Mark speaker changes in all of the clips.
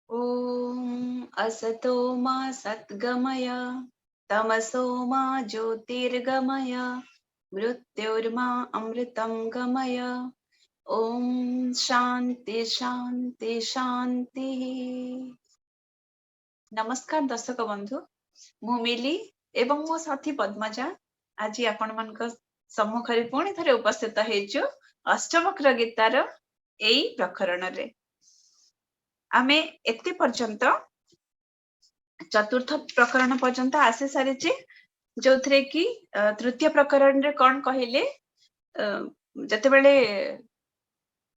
Speaker 1: ॐ असतो मा सद्गमय तमसो मा ज्योतिर्गमय मृत्युर्मा अमृतं गमय। ॐ शान्ति शान्ति शान्तिः। नमस्कार दर्शक बंधु, मु मिली एवं मो साथी पद्मजा आज आपण मानक सम्मुखरे पुणी थरे उपस्थित हेजु अष्टवक्र गीतार एई प्रकरण रे। आमे एते पर्यंत चतुर्थ प्रकरण पर्यंत आसे सारिचे, जो थरे कि तृतीय प्रकरण रे कौन कहले जते बेले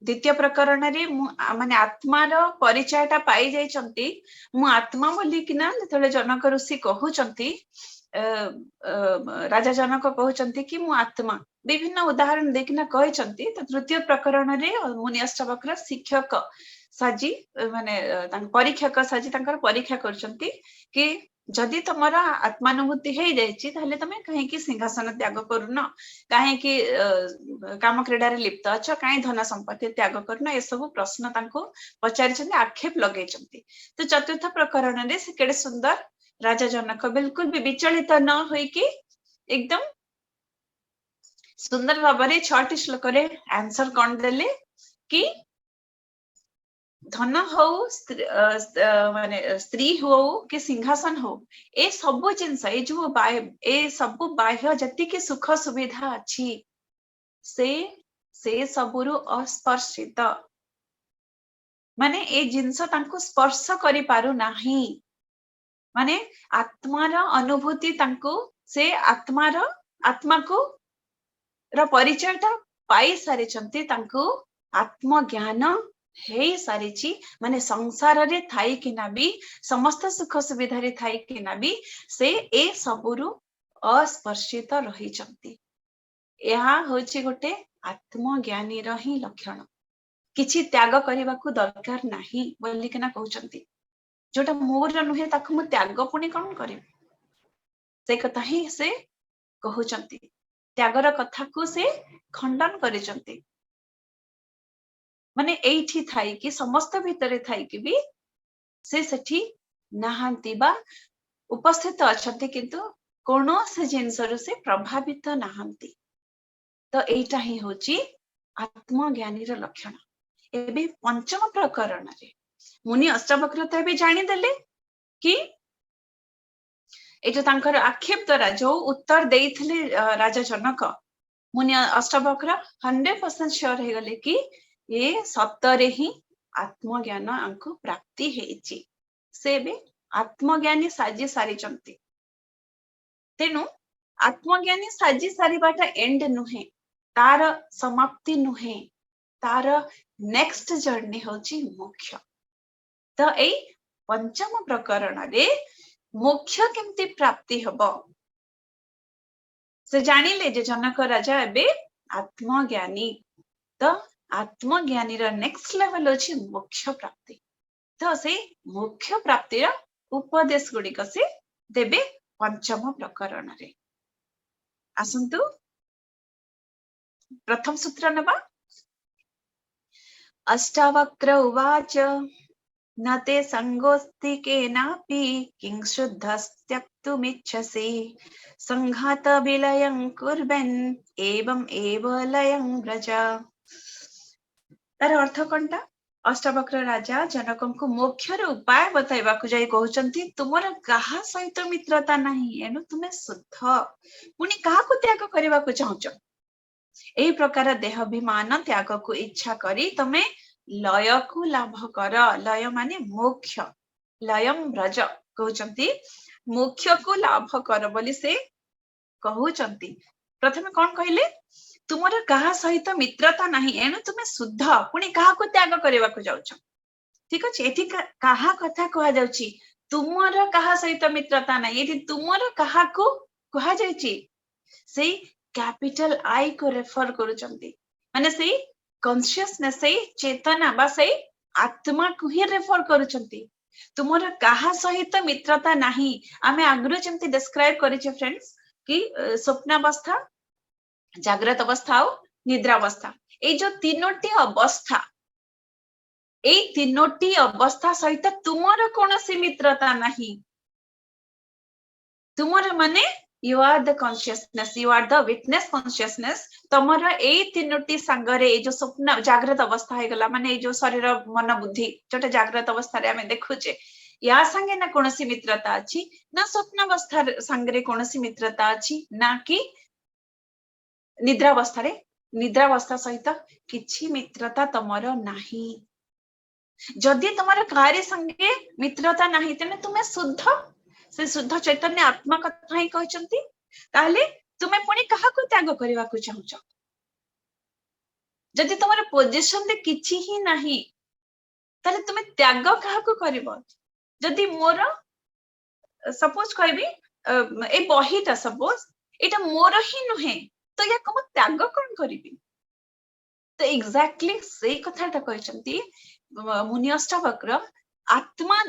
Speaker 1: द्वितीय प्रकरण रे माने आत्मार परिचयटा पाई जाइछंती। मु आत्मा बोली किना जते जनक ऋषि कहउचंती, राजा जनक कहउचंती कि मु आत्मा विभिन्न उदाहरण देखिना कहइचंती। तो तृतीय प्रकरण रे मुनि अष्टावक्र शिक्षक साजी माने परीक्षक साजी तांकर परीक्षा करचंती कि जदि तुमरा आत्मानुभूति हे जायछि ताहले तमे काहे कि सिंहासन त्याग करूनो, काहे कि काम क्रीडा रे लिप्त अछ, काहे धन संपत्ति त्याग करूनो, ए सब प्रश्न तांको पचारिचंती, आक्षेप लगेइचंती। तो चतुर्थ प्रकरण रे से केडे सुंदर राजा जनक बिल्कुल भी विचलित न होई कि एकदम सुंदर भाबरे 6टी श्लोक रे आंसर कोन देले कि धन हो माने स्त्री हो कि सिंहासन हो, ए सब जिनस ए जो ए सब बाह्य जति के सुख सुविधा अछि से सबुरु अस्पर्शित, माने ए जिनस तांको स्पर्श करि पारु नाही। माने आत्मार अनुभूति तांको से आत्मा को र परिचयटा पाई सारिचंती, तांको आत्मज्ञान हे सारिची। माने संसार रे थाई किना भी समस्त सुख सुविधा रे थाई किना भी से ए सबुरु अस्पर्शित रहिचंती। यहा होची गोटे आत्मज्ञानी रो ही लक्षण। किछि त्याग करबा को दरकार नाही बोली किना कहउचंती। जोटा मोर नुहे ताकु मु त्याग पुनी कोन करिम, से कथा ही से कहउचंती। त्यागर कथा को से खंडन करिचंती। माने एठी थाई कि समस्त भितरे थाई कि भी से सेठी नाहांती बा उपस्थित अछंती, किंतु कोनोसे जिनसरु से प्रभावित नाहांती। तो एटा ही होची आत्मज्ञानी रो लक्षण। एबे पंचम प्रकरण रे मुनि अष्टावक्र तो भी जानी देले कि ए जो तांकर आक्षेप द्वारा जो उत्तर देइथिले राजा जनक, मुनि अष्टावक्र 100% श्योर हे गले कि ये सत्तरे ही आत्मज्ञान आंको प्राप्ति हेची। से बे आत्मज्ञानी साजी सारी चंती। तेनु आत्मज्ञानी साजी सारी बाटा एंड नुहे, तार समाप्ति नुहे, तार नेक्स्ट जर्नी होची मोक्ष। तो ए पंचम प्रकरण रे मोक्ष केमती प्राप्ति हबो से जानिले जे जनक राजा एबे आत्मज्ञानी। तो आत्मज्ञानी रा नेक्स्ट लेवल अछि मोक्ष प्राप्ति। तो से मोक्ष प्राप्ति रा उपदेश गुडी से देबे पंचम प्रकरण रे। आसंतु प्रथम सूत्र नबा। अष्टावक्र उवाच न ते संगोस्ति केनापि किं शुद्धस्त्यक्तुमिच्छसि संघात विलयं कुर्वन् एवं एव लयं व्रज। तार अर्थ कोनटा? अष्टावक्र राजा जनक को मोक्षर उपाय बताइबा को जाई कहउचंती, तुमर कहा सहित मित्रता नहीं, एनु तुमे शुद्ध पुनी कहा को त्याग करबा को चाहउच। एही प्रकार देहाभिमान त्याग को इच्छा करी तमे लय को लाभ कर। लय माने मोक्ष, लयम व्रज कहउचंती मोक्ष को लाभ कर बोली से कहउचंती। प्रथमे कोन कहिले, तुमर कहा सहित मित्रता नहीं, एनु तुमे शुद्ध पुनी कहा को त्याग करबा को जाउछ। ठीक अछि, एठी कहा कथा कहा जाउची, तुमर कहा सहित मित्रता नहीं, एठी तुमर कहा को कहा जायची सेही कैपिटल आई को रेफर करूचंती। माने सेही कॉन्शियसनेस, सेही चेतना बा सेही आत्मा को ही रेफर करूचंती। तुमर कहा सहित मित्रता नहीं, आमे आगरु जेमती डिस्क्राइब करिचे फ्रेंड्स कि स्वप्नावस्था, जाग्रत अवस्था और निद्रा अवस्था, ए जो तीनोटी अवस्था एई तीनोटी अवस्था सहित तुमर कोनोसी मित्रता नहीं तुमर माने you are the consciousness you are the witness consciousness तमर एई तीनोटी संगरे ए जो स्वप्न जागृत अवस्था है गला माने ए जो शरीर मन बुद्धि जोटा जागृत अवस्था रे हमें देखुचे या संगे ना कोनोसी मित्रता अछि ना स्वप्न अवस्था संगरे कोनोसी मित्रता अछि ना कि निद्रावस्था सहित किछि मित्रता तमर नाही जदि तमर कार्य संगे मित्रता नाही तेने तुमे शुद्ध से शुद्ध चैतन्य आत्मा कथा ही कहचंती ताले तुमे पुणी कहा को त्याग करबा को चाहूछ जदि तमर पोजीशन दे किछि ही नाही ताले तुमे त्याग कहा को करबो जदि मोर सपोज कहबी ए बहिटा सपोज एटा मोर ही नुहे तो या को त्याग कोन करबी तो एग्जैक्टली से कथाटा कहचंती मुनि अष्टावक्र आत्मा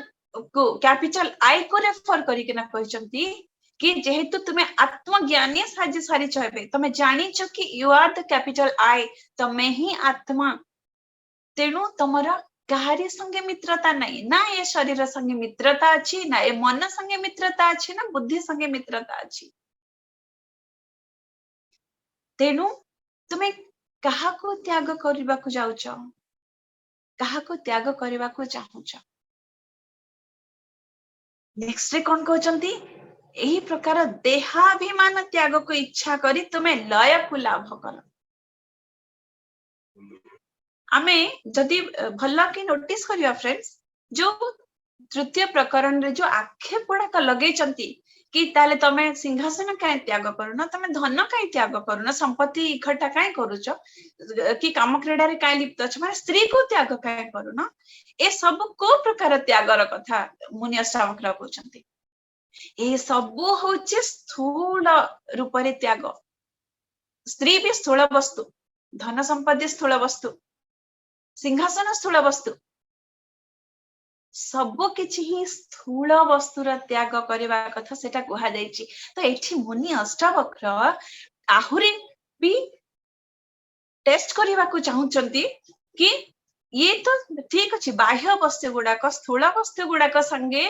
Speaker 1: को कैपिटल आई को रेफर करी ना कहचंती कि जेहेतु तुम्हें आत्मज्ञानी साजे सारी चाहबे तुम्हें जानी छ कि you are the capital I तमे ही आत्मा तेणु तमरा काहारी संगे मित्रता नहीं ना ये शरीर संगे मित्रता अछि ना ये मन संगे मित्रता अछि ना बुद्धि संगे मित्रता अछि तेणु तुम्हें कहा को त्याग करबा को जाउछ कहा को त्याग करबा को चाहूछ नेक्स्ट रे कोन कहचंती एही प्रकार देहाभिमान त्याग को इच्छा करी तुम्हें लय को लाभ कर आमे जदि भल्ला के नोटिस करिया फ्रेंड्स जो तृतीय प्रकरण रे जो आक्षेप गुड़ाक लगे कि ताले तमे सिंहासन कहीं त्याग करूना तमे धन कहीं त्याग करूना संपत्ति इकट्ठा कहीं करूच कि काम क्रीडा रे कहीं लिप्त छ माने स्त्री को त्याग कहीं करूना ए सब को प्रकार त्यागर कथा मुनि अष्टावक्र कहउछंती ए सब होचे स्थूल रूप रे त्याग स्त्री भी स्थूल वस्तु धन संपत्ति स्थूल वस्तु सिंहासन स्थूल वस्तु सब किछि ही स्थूल वस्तुर त्याग करबा कथा सेटा कुहा जायछि तो एठी मुनि अष्टावक्र आहुरी भी टेस्ट करबा को चाहउचंती कि ये तो ठीक अछि बाह्य वस्तु गुडाक स्थूल वस्तु गुडाक संगे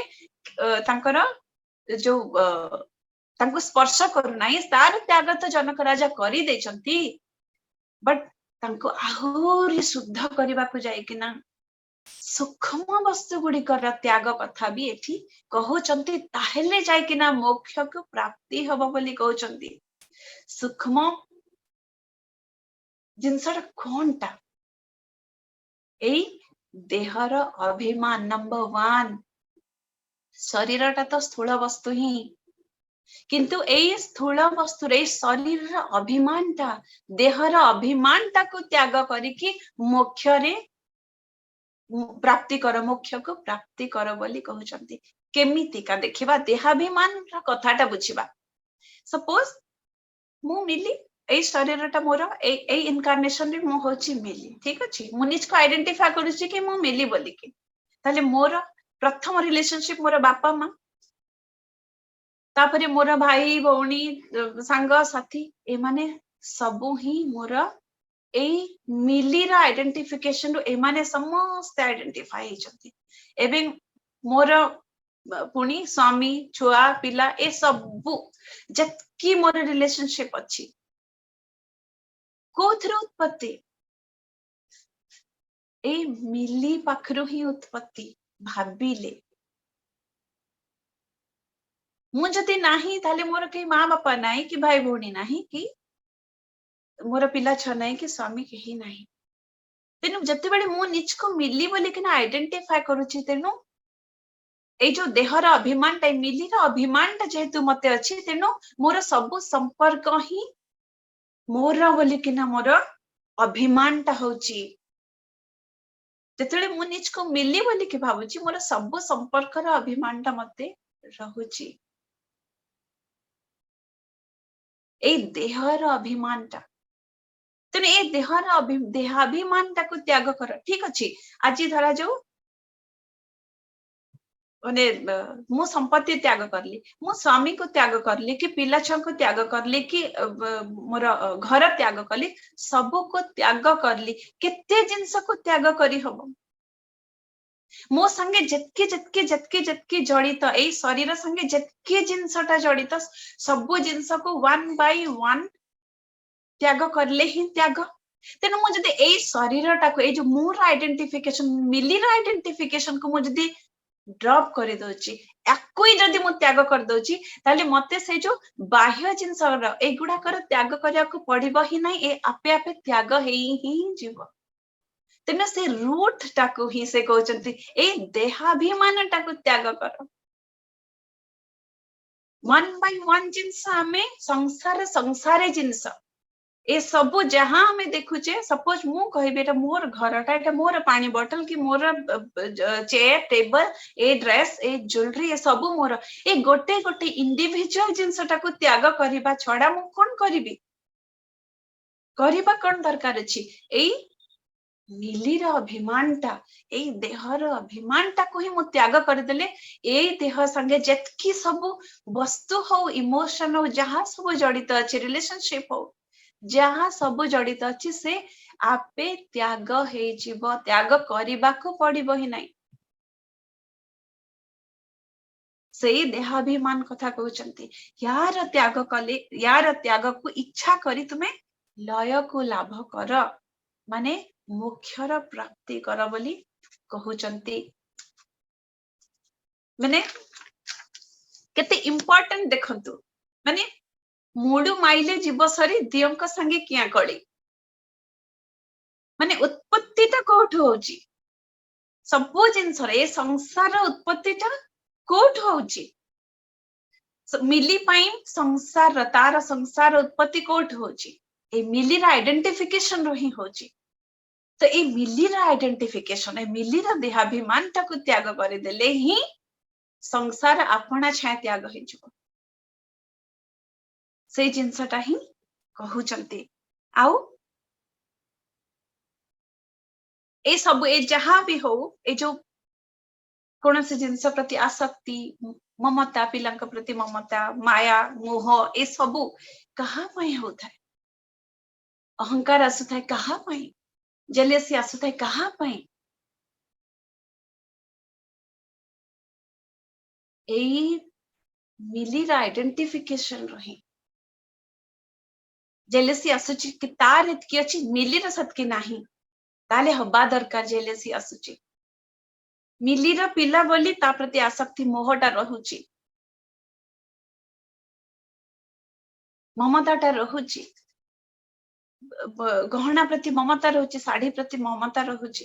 Speaker 1: तांकर जो तांको स्पर्श करू नाही तार त्याग तो जनक राजा करि दैचंती बट तांको आहुरी शुद्ध करबा को जाय कि ना सूक्ष्म वस्तु गुड़िकर त्याग कथा भी एठी कहउचंती ताहेले जाय कि ना मोक्ष को प्राप्ति हबो बोली कहउचंती सूक्ष्म जिनसर कोनटा एई देहर अभिमान नंबर 1 शरीरटा तो स्थूल वस्तु ही किंतु एई स्थूल वस्तु रे शरीर अभिमानटा देहर अभिमानटा को त्याग करिकि मोक्ष रे प्राप्ति कर मोक्ष को प्राप्ति कर बोली कहउचंती केमिति का देखिबा देहाभिमान कथाटा बुझिबा सपोज मु मिली ए शरीरटा मोर ए इनकार्नेशन रे मु होची मिली ठीक अछि मु निज को आइडेंटिफाई करूची कि मु मिली बोली कि ताले मोर प्रथम रिलेशनशिप मोर बापा मां तापरे मोर भाई भौणी संग साथी ए माने सबु ही मोर ए मिली रा आइडेंटिफिकेशन रो ए माने समस्त आइडेंटिफाई हिचंती एबे मोर पुणी स्वामी छुआ पिला ए सबु जतकी मोर रिलेशनशिप अछि कोथर उत्पत्ति ए मिली पाखरो ही उत्पत्ति भाबिले मु जति नाही ताले मोर के मां बापा नाही कि भाई भौणी नाही कि मोर पिला छ नाही कि स्वामी केही नाही तेनु जते बेले मु निज को मिली बोली कि ना आइडेंटिफाई करूची तेनु ए जो देहर अभिमान टाइम मिली रा अभिमान ता जेहेतु मते अछि तेनु मोर सब संपर्क ही मोर बोली कि ना मोर अभिमान ता होची जते मु निज को मिली बोली कि भाबुची मोर सब संपर्क रा अभिमान ता मते रहुची ए देहर अभिमान ता तेने ए देहर देहाभिमान ता को त्याग कर ठीक अछि आज धरा जाऊ माने मु संपत्ति त्याग करली मु स्वामी को त्याग करली कि पिला छन को त्याग करली कि मोर घर त्याग करली सब को त्याग करली केते जिंस को त्याग करी हबो मो संगे जतके जतके जतके जतके जड़ित ए शरीर संगे जतके जिनसटा जड़ित सबु जिनस को 1 by 1 त्याग करले ही त्याग तेनु मु जदि ए शरीर टाको ए जो मोर आइडेंटिफिकेशन मिलीर आइडेंटिफिकेशन को मु जदि ड्रॉप कर दोची एकई जदि मु त्याग कर दोची ताले मते से जो बाह्य जिनस एगुडा कर त्याग करिया को पड़िबो ही नै ए आपे आपे त्याग हेई ही जीव तेना से रूट टाको ही से कहउचंती ए देहाभिमान टाको त्याग कर 1 by 1 जिनस आमे संसार संसारे जिनस ए सबु जहां हमें देखुचे सपोज मु कहबे एटा मोर घरटा एटा मोर पानी बोतल कि मोर चेयर टेबल ए ड्रेस ए ज्वेलरी ए सबु मोर ए गोटे गोटे इंडिविजुअल जिनसटा को त्याग करिबा छडा मु कोन करिबी करिबा कोन दरकार अछि ए मिलीर अभिमानटा ए देहर अभिमानटा को ही मु त्याग करदेले ए देह संगे जतकी सबु वस्तु हो इमोशन हो जहां सब जड़ित अछि रिलेशनशिप हो जहां सब जड़ित अछि से आपे त्याग हे जीव त्याग करिबा को पड़िबो ही नै सेही देहाभिमान कथा कहउचंती यार त्याग कले यार त्याग को इच्छा करी तुमे लय को लाभ कर माने मोक्षर प्राप्ति कर बोली कहउचंती माने केते इंपोर्टेंट देखंतु माने मुडु माइले जीव सरी दियंक संगे किया कड़ी माने उत्पत्तिटा कोठ होउची सबो जिनस रे संसार उत्पत्तिटा कोठ होउची मिली पाई संसार तार संसार उत्पत्ति कोठ होउची ए मिली रा आइडेंटिफिकेशन रही होउची तो ए मिली रा आइडेंटिफिकेशन ए मिली रा देहाभिमान टाको त्याग कर देले ही संसार आपणा छाया त्याग हे जबो से जिनसटा ही कहउचंती आउ ए सब ए जहां भी हो ए जो कौन से जिनस प्रति आसक्ति ममता पिलांक प्रति ममता माया मोह ए सबु कहा पई होता है अहंकार आसुता है कहा पई जेलेसी आसुता है कहा पई ए मिली आइडेंटिफिकेशन रही जेलेसी आसुची कि तार एतकी अछि मिलीर सतकी नाही ताले हबा दरकार जेलेसी आसुची मिलीर पिला बोली ता प्रति आसक्ति मोहटा रहुची ममताटा रहुची गहना प्रति ममता रहुची साड़ी प्रति ममता रहुची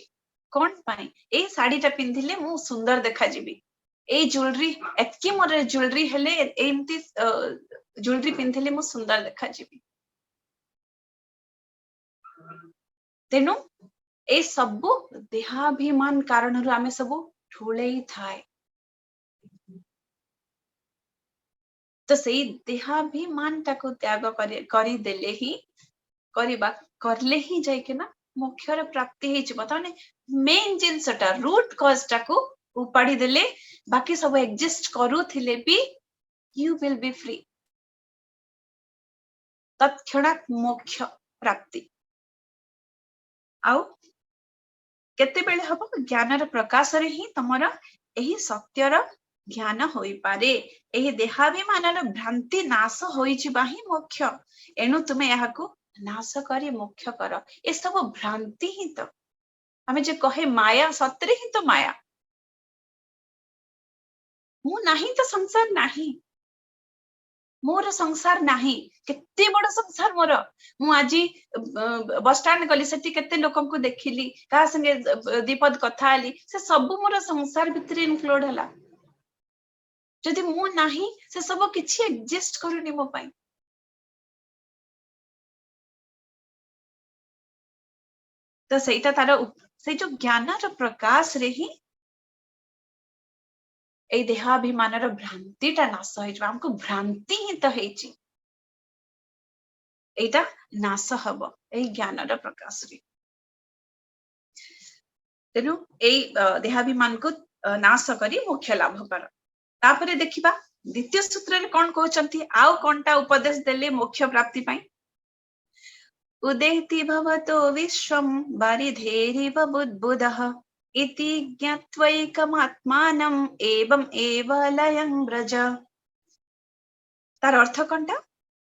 Speaker 1: कोन पाई ए साड़ीटा पिंधिले मु सुंदर देखा जीबी ए ज्वेलरी एतकी मोर ज्वेलरी हेले एमती ज्वेलरी पिंधिले मु सुंदर देखा जीबी तेनु ए सबु देहाभिमान कारणरु आमे सबु ठुलेई थाए तो सेई देहाभिमान टाको त्याग करी देले ही करिबा करले ही जाय के ना मोक्षर प्राप्ति हे जबो ताने मेन जिनसटा रूट कॉज टाको उपाड़ी देले बाकी सब एग्जिस्ट करूथिले भी यू विल बी फ्री तत्क्षणात मोक्ष प्राप्ति आउ केते बेले हबो ज्ञानर प्रकाश रे ही तमरा एही सत्यर ज्ञान होई पारे एही देहाभिमानर भ्रांति नाश होई जिबा ही मोक्ष एनु तुमे याको नाश करी मोक्ष कर ए सब भ्रांति ही तो हमें जे कहे माया सत्रे ही तो माया मु नाही तो संसार नाही मोर संसार नाही केते बड़ संसार मोर मु आजी बस स्टैंड गली सेठी केते लोकन को देखिली का संगे दीपद कथा आली से सब मोर संसार भितरे इनक्लूड हला जदि मु नाही से सब किछि एग्जिस्ट करूनी मो पाई तो सेटा तार से जो ज्ञानर प्रकाश रे ही ए देहाभिमानर भ्रांतिटा नाश हो जाबा हमको भ्रांति ही तो हेची एटा नाश हबो ए ज्ञानर प्रकाश रे तेनु ए देहाभिमान को नाश करी मोक्ष लाभ कर तापरे देखिबा द्वितीय सूत्र रे कोन कहउचंती आउ कोनटा उपदेश देले मोक्ष प्राप्ति पई उदेति भवतो विश्वं बारिधेरिव बुद्बुदः इति ज्ञात्वैकमात्मानम् एवं एव लयं व्रज। तार अर्थ कंटा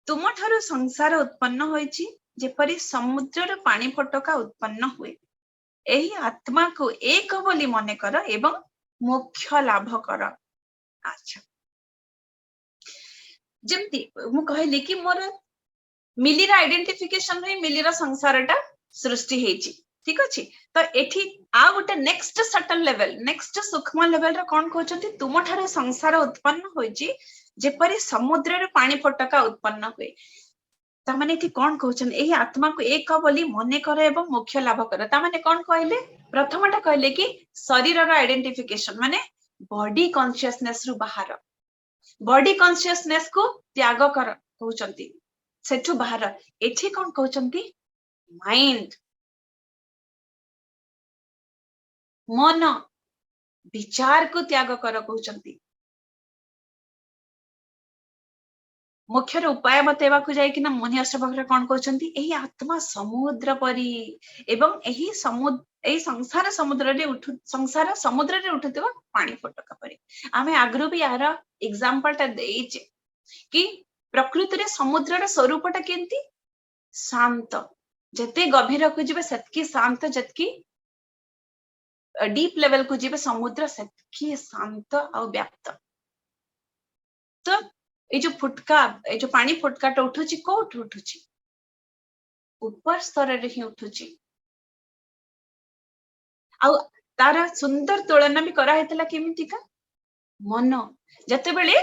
Speaker 1: तुम ठारू संसार उत्पन्न होइछि जेपरि समुद्रर पानी फटका उत्पन्न हुए। एही आत्मा को एक बोली मने कर एवं मोक्ष लाभ कर। अच्छा जेमती मु कहली कि मोर मिलीर आइडेंटिफिकेशन रे मिलीर संसारटा सृष्टि हेछि ठीक अछि। तो एठी आ गोटे नेक्स्ट सटल लेवल नेक्स्ट सूक्ष्म लेवल रे कोन कहउछंती तुम ठारे संसार उत्पन्न होइछि जेपरि समुद्र रे पानी फटका उत्पन्न हुए। ता माने एठी कोन कहउछन एही आत्मा को एक बोली मने कर एवं मोक्ष लाभ कर। ता माने कोन कहले प्रथमटा कहले कि शरीर रो आइडेंटिफिकेशन माने बॉडी कॉन्शियसनेस रु बाहर बॉडी कॉन्शियसनेस को त्याग कर कहउछंती सेठु बाहर। एठी कोन कहउछंती माइंड मन विचार को त्याग कर कहउछंती। मोक्षर उपाय बतेवा को जाय कि ना मुनि अष्टावक्र कोन कहउछंती एही आत्मा समुद्र परी एवं एही समुद्र एही संसार समुद्र रे संसार समुद्र रे उठुतबा पानी फटका परी। आमे आग्रो भी यार एग्जांपल ता देइचे कि प्रकृति रे समुद्र रे स्वरूपटा केंती शांत जते गभीर को जिबे सेतकी शांत जतकी डीप लेवल को जिबे समुद्र सेतकी शांत और व्याप्त। तो ए जो फुटका ए जो पानी फुटकाटा उठुची कोठ उठुची ऊपर स्तर रे ही उठुची। आ तार सुंदर तुलना भी करा हेतला केमिति का मन जते बेले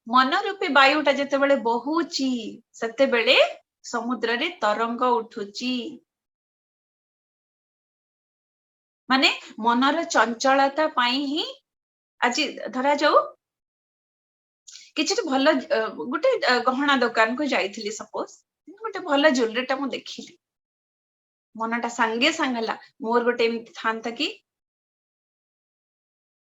Speaker 1: मन रूपी वायुटा जते बेले बहुची सेते बेले समुद्र रे तरंग उठुची। माने मनर चंचलता पाई ही आज धरा जाऊ किछि भल गोटे गहना दुकान को जाइथिली सपोज गोटे भल ज्वेलरीटा मु देखिली मनटा सांगे सांगला मोर गोटे एमती थांता कि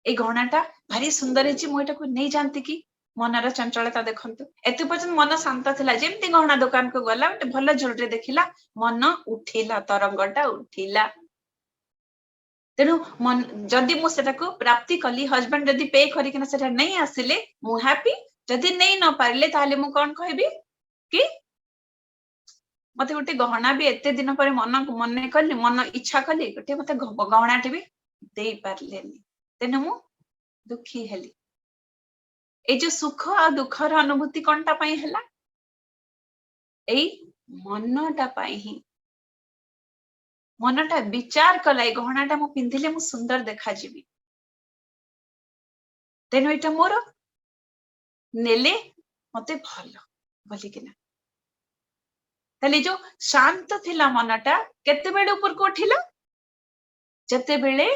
Speaker 1: ए गहनाटा भारी सुंदर हेछि मु एटाको नै जानती कि मनर चंचलता देखंतु एते पर्यंत मन शांत थिला जेमती गहना दुकान को गला गोटे भल ज्वेलरी देखिला मन उठिला तरंगटा उठिला। तेणु मन जदि मु सेटाको प्राप्ति कली हस्बैंड जदि पे करिकिना सेटा नै आसिले मु हैप्पी जदि नै न पारिले ताले मु कोन कहबी कि मते गोटे गहना भी एते दिन पर मन मने कली मन इच्छा कली गोटे मते गहनाटे भी देई पारलेनी तेनु मु दुखी हेली। ए जो सुख आ दुखर अनुभूति कोनटा पई हला एई मनटा पई ही मनटा विचार कला ए गहनाटा मु पिंधिले मु सुंदर देखा जीवी तेनु एटा मोर नेले मते भल बोली किना। ताले जो शांत थिला मनटा केते बेले ऊपर को उठिला जते बेले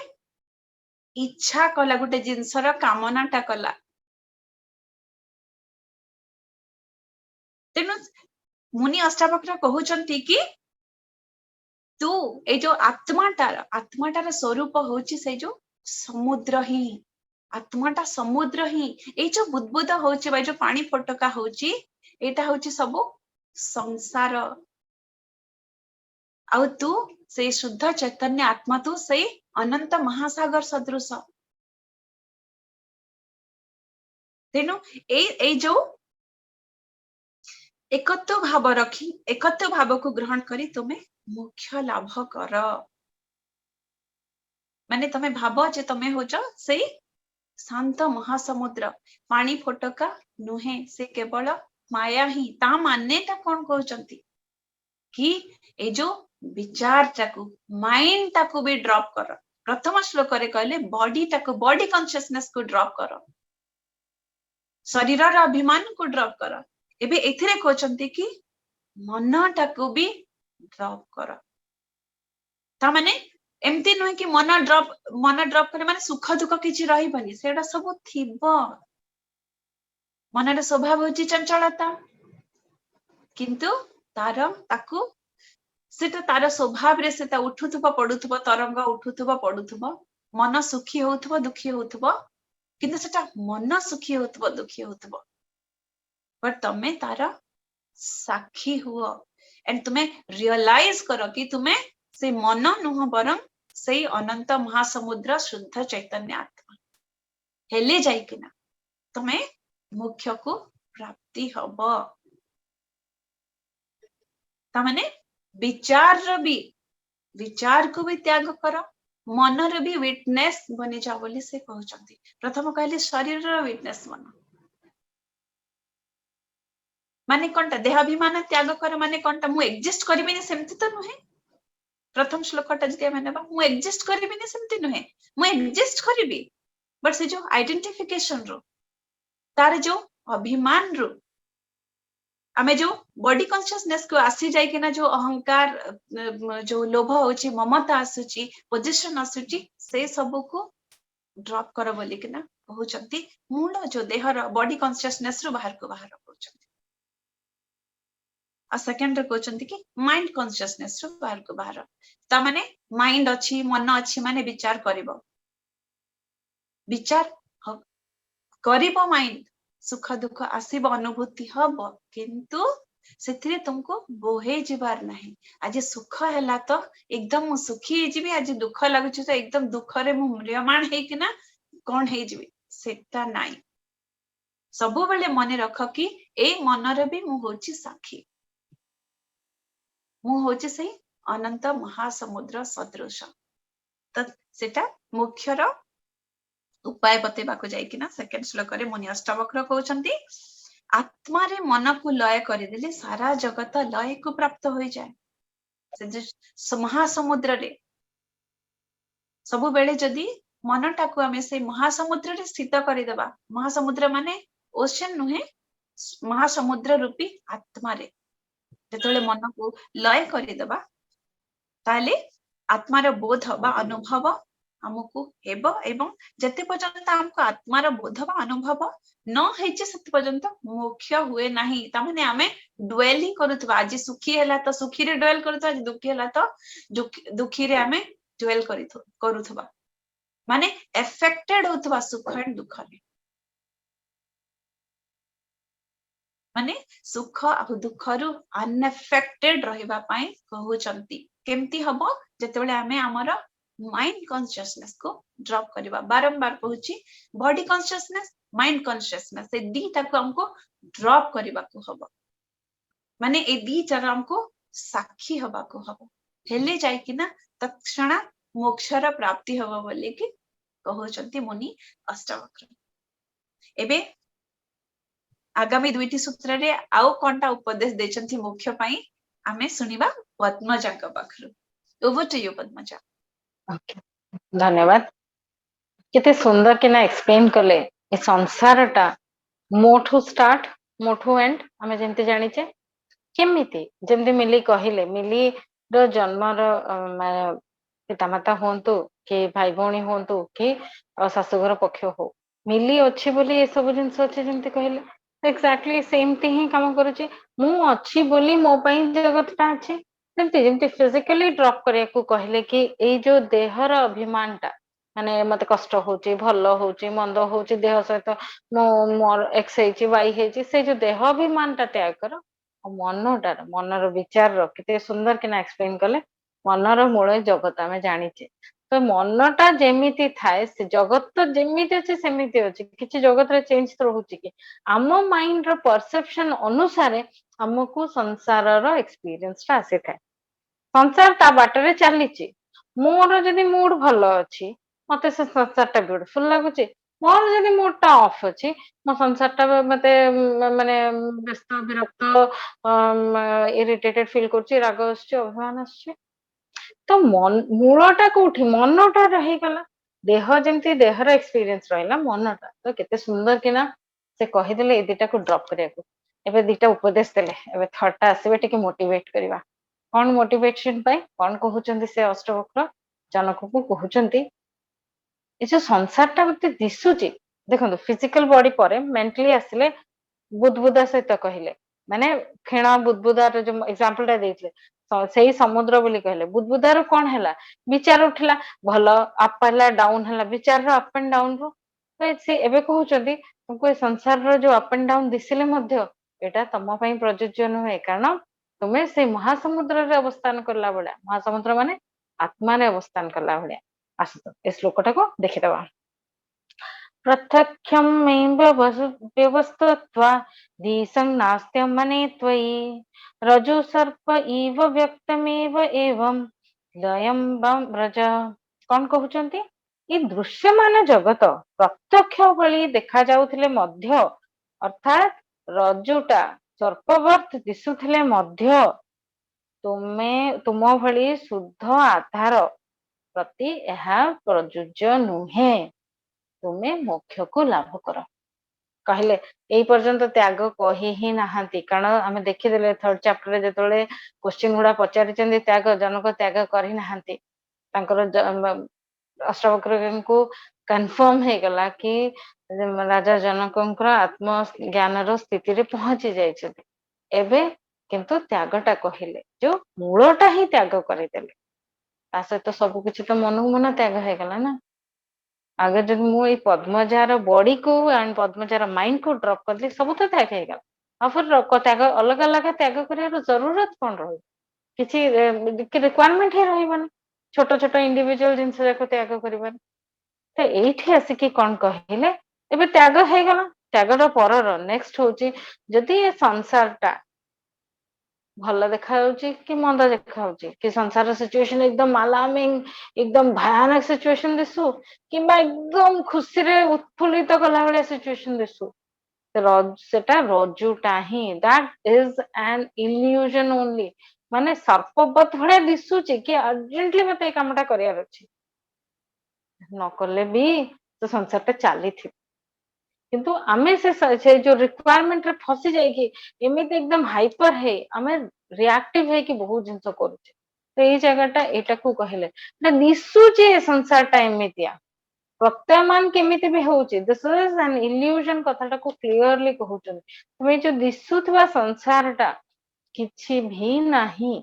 Speaker 1: इच्छा कला गोटे जिनसर कामनाटा कला। तेनु मुनि अष्टावक्र कहउचंती कि तू ए जो आत्माटार स्वरूप होची से जो समुद्र ही आत्माटा समुद्र ही ए जो बुदबुद होची बा जो पानी फटका होची एटा होची सब संसार आउ तू से शुद्ध चैतन्य आत्मा तू से अनंत महासागर सदृश। तेनु ए जो एकत्व भाव रखी एकत्व भाव को ग्रहण करी तुम्हें मोक्ष लाभ कर। माने तमे भाव जे तमे होच से शांत महासमुद्र पानी फटका नुहे से केवल माया ही ता माने ता कोन कहउचंती कि ए जो विचार टाकू माइंड टाकू भी ड्रॉप कर। प्रथम श्लोक रे कहले बॉडी टाकू बॉडी कॉन्शियसनेस को ड्रॉप कर शरीर रा अभिमान को ड्रॉप कर। एबे एथिरे कहउचंती कि मन टाकू भी ड्रॉप कर। ता माने एमती नुहे कि मन ड्रॉप करे माने सुख दुख किछि रहिबनी सेडा सब थिबो मनर स्वभाव होची चंचलता किंतु तार ताकू सेटा तार स्वभाव रे सेटा उठुथबो पडुथबो तरंग उठुथबो पडुथबो मन सुखी होथबो दुखी होथबो किंतु सेटा मन सुखी होथबो दुखी होथबो पर तमे तार साक्षी हुओ एंड तुम्हें रियलाइज करो कि तुम्हें से मन नुह बरं ସେଇ ଅନନ୍ତ ମହାସମୁଦ୍ର शुद्ध चैतन्य आत्मा हेले जाइकिना तमे मोक्ष को प्राप्ति हब तामाने विचार को भी त्याग कर मनर भी विटनेस बनी जा बोली से कहउचंती प्रथम कहले शरीर रो विटनेस बन माने कोनटा देहाभिमान त्याग कर माने कोनटा मु एग्जिस्ट करबिनी सेमति तो नुहे प्रथम श्लोकटा जति हम नेबा मु एग्जिस्ट करबिनी सेमति नुहे मु एग्जिस्ट करबी बट से जो आइडेंटिफिकेशन रो तार जो अभिमान रो आमे जो बॉडी कॉन्शियसनेस को आसी जाय कि ना जो अहंकार जो लोभ होची ममता आसुची पोजीशन आसुची से सब को ड्रॉप कर बोली कि ना कहउचंती मूल जो देहर बॉडी कॉन्शियसनेस रो बाहर को बाहर कहउचंती आ सेकंड रे कहउचंती कि माइंड कॉन्शियसनेस रो बाहर को बाहर ता माने माइंड अछि मन अछि माने विचार करिवो विचार करिवो माइंड सुख दुख आसीब अनुभूति हब किंतु सेथिरे तुमको बोहे जिबार नहीं आज सुख हैला तो एकदम मु सुखी जीवी आज दुख लागुची तो एकदम दुख रे मु म्रियमाण हे कि ना कोन हे जीवी सेटा नाही सबु बेले मने रख कि ए मनरे भी मु होची साखी मु होची सही अनंत महासमुद्र सदृश त सेटा मुख्यर उपाय बतेबाको जाय कि ना सेकंड श्लोक रे मुनि अष्टावक्र कहउचंती आत्मा रे मन को लय करिदेले सारा जगत लय को प्राप्त होई जाय से जो महासमुद्र रे सब बेले जदी मनटा को हमें से महासमुद्र रे स्थित करि देबा महासमुद्र माने ओशन नुहे महासमुद्र रूपी आत्मा रे जेतले मन को लय करि देबा ताले आत्मार बोध बा अनुभव हमको हेबो एवं जते पर्यंत हमको आत्मार बोध बा अनुभव न हेचे सत पर्यंत मोक्ष हुए नाही ता माने हमें ड्वेल ही करूथबा आज सुखी हैला तो सुखी रे ड्वेल करूथबा आज दुखी हैला तो दुखी रे हमें ड्वेल करूथबा माने एफेक्टेड होथबा सुख एंड दुख रे माने सुख आ दुख रु अनएफेक्टेड रहिबा पई कहउचंती केमती हबो जेतेबेले हमें हमर माइंड कॉन्शियसनेस को ड्रॉप करवा बारंबार कहूची बॉडी कॉन्शियसनेस माइंड कॉन्शियसनेस से दीटा को हमको ड्रॉप करवा को हबो माने ए दीटा हमको साक्षी हबा को हबो हेले जाय कि ना तत्क्षणा मोक्षर प्राप्ति हबो बोले कि कहउचंती मुनि अष्टावक्र एबे आगामी दुईटी सूत्र रे आउ कोनटा उपदेश देचंती मोक्ष पई आमे सुनिबा पद्मजाक पाखरु over to you Padmaja
Speaker 2: okay धन्यवाद केते सुंदर के ना एक्सप्लेन कले ए संसारटा मोठू स्टार्ट मोठू एंड हमें जेंते जानी छे केमिति जेंते मिली कहिले मिली रो जन्मर पितामाता होंतु कि भाई भौणी होंतु कि शाशुघर पक्ष हो मिली अच्छी बोली ये सब जिंस अच्छे जेंते कहिले एक्जाक्टली सेम ती ही काम करूची मु अच्छी बोली मो पई जगतटा अछि सेमती जेमती फिजिकली ड्रॉप करिया को कहले कि ए जो देहर अभिमान टा माने मते कष्ट होची भल होची मंद होची देह सहित मो मोर एक्स हेची वाई हेची से जो देह अभिमान टा त्याग कर मनटार मनर विचार रो केते सुंदर किना एक्सप्लेन कले मनर मूल जगत आमे जानिचे तो मनटा जेमिति थाए से जगत तो जेमिति अछि सेमिति अछि किछि जगत रे चेंज तो होची कि आम माइंड रो परसेप्शन अनुसार हमको संसार रो एक्सपीरियंस टा आसे थाए संसार ता बाटरे चलीची मोर जदी मूड भलो अछि मते से संसार टा ब्यूटीफुल लागुची मोर जदी मूड टा ऑफ अछि मो संसार टा मते माने व्यस्त विरक्त इरिटेटेड फील करची राग आछी अभिमान आछी तो मन मूलटा कोठी मनटा रही गला देह जेमती देहर एक्सपीरियंस रहला मनटा तो केते सुंदर किना से कहि देले ए दिटा को ड्रॉप करिया को एबे दिटा उपदेश देले एबे थर्ड टा आसीबे टिके मोटिवेट करबा कौन मोटिवेशन पाए कौन कहउचंदी से अष्टवक्र जनक को कहउचंदी ए जो संसार टा मते दिसुची देखंतु फिजिकल बॉडी परे मेंटली आसिले बुदबुदा सहित कहले माने फेणा बुदबुदार जो एग्जांपल टा देइछले सेही समुद्र बोली कहले बुदबुदार कोन हैला विचार उठला भलो अप हैला डाउन हैला विचार रो अप एंड डाउन रो तो से एबे कहउचंदी तुमको ए संसार रो जो अप एंड डाउन दिसिले मध्य एटा तम पई प्रयोज्य नहे कारण तुमे से महासमुद्र रे अवस्थान करला बडा महासमुद्र माने आत्मारे अवस्थान कला भलिया आसत ए श्लोकटाको देखिदबा। प्रत्यक्षमेव व्यवस्थित्वा दिशं नास्त्यमने त्वयि रजु सर्प इव व्यक्तमेव एवं लयं व्रज। कौन कहउचंती ये दृश्यमान जगत प्रत्यक्ष भली देखा जाउथिले मध्य अर्थात रजुटा सर्पवत दिसुथिले मध्य तुमे तुम भली शुद्ध आधार प्रति ଏହା ପ୍ରଯୁଜ୍ୟ ନୁହେଁ। ତୁମେ ମୋକ୍ଷକୁ ଲାଭ କର କହିଲେ ଏଇ ପର୍ଯ୍ୟନ୍ତ ତ୍ୟାଗ କହି ହିଁ ନାହାନ୍ତି। କାରଣ ଆମେ ଦେଖିଦେଲେ ଥର୍ଡ ଚାପ୍ଟରରେ ଯେତେବେଳେ କ୍ୱେଶ୍ଚିନ୍ ଗୁଡା ପଚାରିଛନ୍ତି ତ୍ୟାଗ ଜନକ ତ୍ୟାଗ କରିନାହାନ୍ତି। ତାଙ୍କର ଅଷ୍ଟାବକ୍ରଙ୍କୁ କନଫର୍ମ ହେଇଗଲା କି ରାଜା ଜନକଙ୍କର ଆତ୍ମ ଜ୍ଞାନର ସ୍ଥିତିରେ ପହଞ୍ଚି ଯାଇଛନ୍ତି। ଏବେ କିନ୍ତୁ ତ୍ୟାଗଟା କହିଲେ ଯୋଉ ମୂଳଟା ହିଁ ତ୍ୟାଗ କରିଦେଲେ। ତା ସହିତ ସବୁ କିଛି ତ ମନକୁ ମନ ତ୍ୟାଗ ହେଇଗଲା ନା। ଆଗେ ଯଦି ମୁଁ ଏଇ ପଦ୍ମଜାର ବଡିକୁ ଆଣ୍ଡ ପଦ୍ମଜାର ମାଇଣ୍ଡକୁ ଡ୍ରପ୍ କରିଦେଲି ସବୁ ତ ତ୍ୟାଗ ହେଇଗଲା। ଆଉ ଫେର ତ୍ୟାଗ ଅଲଗା ଅଲଗା ତ୍ୟାଗ କରିବାର ଜରୁରତ କଣ ରହିବ? କିଛି ରିକ୍ୱାରମେଣ୍ଟ ହିଁ ରହିବନି ଛୋଟ ଛୋଟ ଇଣ୍ଡିଭିଜୁଆଲ ଜିନିଷ ଯାକ ତ୍ୟାଗ କରିବାର। ତ ଏଇଠି ଆସିକି କଣ କହିଲେ ଏବେ ତ୍ୟାଗ ହେଇଗଲା। ତ୍ୟାଗର ପରର ନେକ୍ସଟ ହଉଛି ଯଦି ଏ ସଂସାରଟା ଭଲ ଦେଖାଯାଉଛି କି ମନ୍ଦ ଦେଖାଯାଉଛି କି ସଂସାର ସିଚୁଏସନ ଏକଦମ ଆଲାର୍ମିଂ एकदम भयानक सिचुएशन दिसु किंबा एकदम खुशीरे उत्फुल्लित कला भलिया सिचुएशन दिसु सेटा रजुटा ही that is an illusion only. माने सर्पवत भलिया दिसुची कि अर्जेंटली मते कामटा करियार अछि न करले भी तो संसारटा चाली थी। किंतु आमे से जो रिक्वायरमेंट रे फसी जाई कि एमिति एकदम हाइपर है आमे रिएक्टिव है कि बहुत जिंस करूचे। तो ये जगहटा एटा को कहले ना दिसुचे संसारटा एमितिया प्रत्यमान केमिति भी होउचे दिस इज एन इल्यूजन कथाटा को क्लियरली कहउचन। तुमे जो दिसुथवा संसारटा किछि भी नाही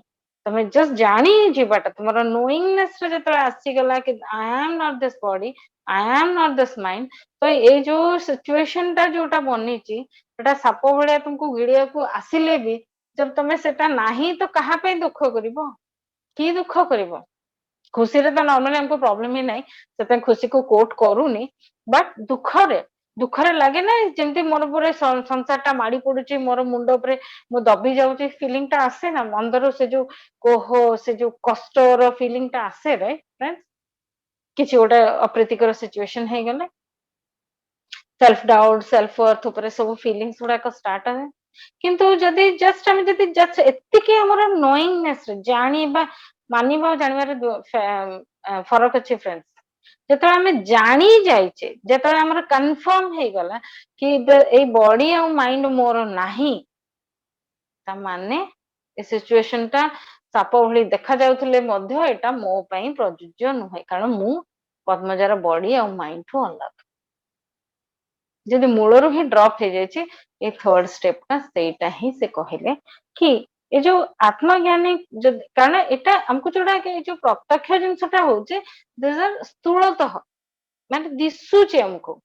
Speaker 2: तमे जस्ट जानी जीवाटा तुम्हारा नोइंगनेस रे जतरा आसी गला कि I am not this body I am not this mind. तो ये जो सिचुएशन टा जोटा बनीची सेटा साप भलिया तुमको गिड़िया को आसिले भी जब तमे सेटा नाही तो कहा पे दुख करिवो कि दुख करिवो। खुशी रे तो नॉर्मली हमको प्रॉब्लम ही नहीं से खुशी को कोट करूनी बट दुखरे लगे ना जेमती मोर पूरे संसार माड़ी पड़ुची मोर मुंड उपरे मु दबी जाउची फीलिंग टा आसे ना अंदर से जो कोह से जो कष्ट रो फीलिंग टा आसे रे फ्रेंड्स किछि गोटे अप्रीतिकर सिचुएशन हे गले सेल्फ डाउट सेल्फ वर्थ ऊपर सब फीलिंग्स गुडा स्टार्ट है। किंतु जदि जस्ट हम जदि जस्ट एतिके हमर नोइंगनेस रे जानिबा मानिबा जानिबार फरक अछि फ्रेंड्स। जेतरा हमें जानी जाइचे जेतरा हमर कंफर्म हे गला कि ए बॉडी और माइंड मोर नाही ता माने ए सिचुएशन टा साप भली देखा जाउथिले मध्य एटा मो पई प्रयोज्य नुहे कारण मु पद्मजार बॉडी और माइंड ठू अलग जदि मूलरू ही ड्रॉप हो जाए ये थर्ड स्टेप का सेटा ही से कहले कि ये जो आत्मज्ञानी कारण एटा हमको जोड़ा कि जो प्रत्यक्ष जिनसटा होचे दिस आर स्थूलतः माने दिसुचे हमको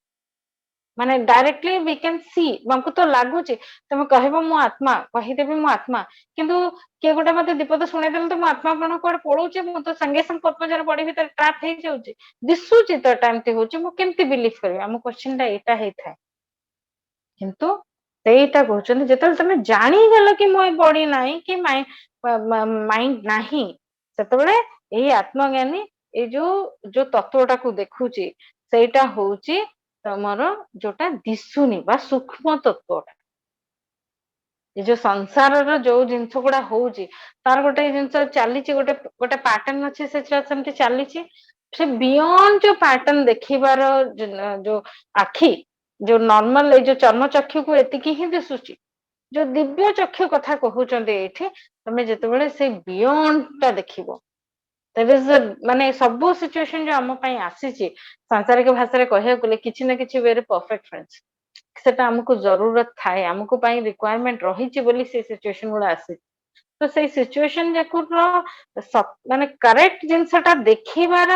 Speaker 2: माने डायरेक्टली वी कैन सी हमको तो लागुचे तुम कहबो मो आत्मा कहिदेबी मो आत्मा किंतु के गोटे मते दीपद सुने देल तो मो आत्मा पण कोड पळौचे मो तो संगे संग पद्मजार बॉडी भीतर ट्रैप हे जाउचे दिसुचे तो टाइम होचे मो केमती बिलीव करबी हम क्वेश्चन टा एटा हे थाए। किंतु सेटा कहउछन जेतल तमे जानी गेल कि मोय बॉडी नाही कि माइंड नाही सेतबेले एही आत्मज्ञानी ए जो तत्वटा को देखुची सेटा होउची तमरो जोटा दिसुनी बा सूक्ष्म तत्वटा ये जो संसार रो जो जिंस गुडा होउची तार गोटे जिंस चालीची गोटे गोटे पैटर्न अछि सेटा समति चालीची से बियॉन्ड जो पैटर्न देखिबार जो आखी जो नॉर्मल जो चर्म चक्षु को एतिकी ही दिसुची जो दिव्य चक्षु कथा कहउचंदे एठी तमे जेतेबेले से बियॉन्ड ता देखिबो माने सब सिचुएशन जो हम पई आसीची सांसारिक भाषा रे कहया गले किछि ना किछि वेरी परफेक्ट फ्रेंड्स सेटा हमको जरूरत थाए हमको पई रिक्वायरमेंट रहिची बोली से सिचुएशन गुडा आसी तो से सिचुएशन जाको माने करेक्ट जिनसटा देखिबार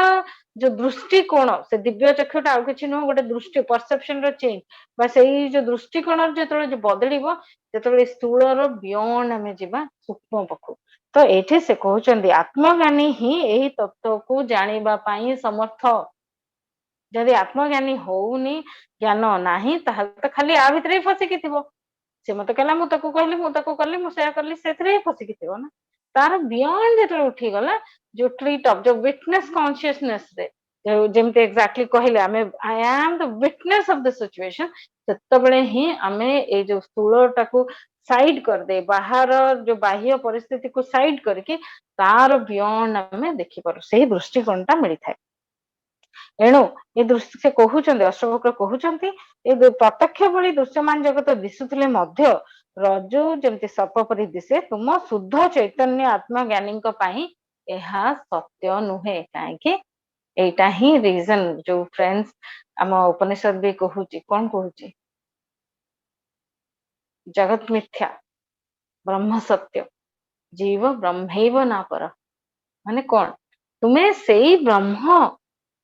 Speaker 2: जो दृष्टिकोण से दिव्य चक्षुटा आउ किछि न गोटे दृष्टि परसेप्शन रो चेंज बा सेही जो दृष्टिकोण जेतले जो बदलिबो जेतले स्थूल रो बियॉन्ड हमें जिबा सूक्ष्म पखु तो एठी से कहउचंदी आत्मज्ञानी ही एही तत्व को जानिबा पाई समर्थ। जदि आत्मज्ञानी होउनी ज्ञान नाही ताहले तो खाली आ भितरे ही फसिकी थिबो। से मते कहला मु ताको कहली मु ताको करली मु सेया करली सेथरे ही फसिकी थिबो ना। तार बियॉन्ड जेतले उठी गला जो ट्री टॉप जो विटनेस कॉन्शियसनेस रे जेमते एक्जेक्टली कहले आमे I am the witness of the situation सेतबेले ही आमे ए जो स्थूलटाको साइड कर दे बाहर जो बाह्य परिस्थिति को साइड करके तार बियॉन्ड आमे देखि पारो सही दृष्टिकोणटा मिली थाए। एणु ए दृश्य से कहउचंदी अष्टवक्र कहउचंदी ए प्रत्यक्ष भଳି दृश्यमान जगत दिसुଥିଲେ ମଧ୍ୟ रज्जु जेमति सर्प परि दिसे तुम शुद्ध चैतन्य आत्मज्ञानी ପାଇଁ ଏହା सत्य नुहे काहे एटा ही रीजन जो फ्रेंड्स हम उपनिषद भी कहूची कौन कहूची जगत मिथ्या ब्रह्म सत्य जीव ब्रह्मैव ना पर माने कौन तुम्हें सेई ब्रह्म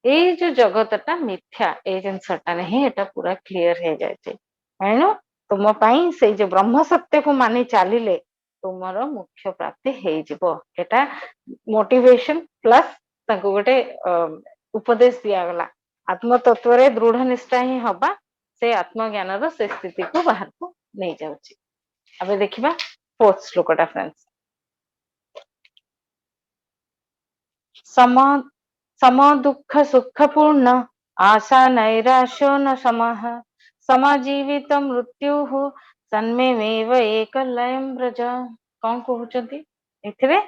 Speaker 2: ए जो जगतटा मिथ्या ए जिनसटा नहीं एटा पूरा क्लियर हो जाए एणु तुम पाई से जो ब्रह्म सत्य को मानि चलिले तुमर मुख्य प्राप्ति हे जिवो एटा मोटिवेशन प्लस ताको गोटे उपदेश दिया गला आत्म तत्व रे दृढ़ निष्ठा ही हबा से आत्मज्ञान रो से स्थिति को बाहर को नहीं जाउची। अब देखिबा फोर्थ श्लोकटा फ्रेंड्स सम सम दुःख सुख पूर्ण आशा नैराश्यो न समः समजीवित मृत्यु सन्मेव एकलयम ब्रज। कौन कहउचंती एथिरे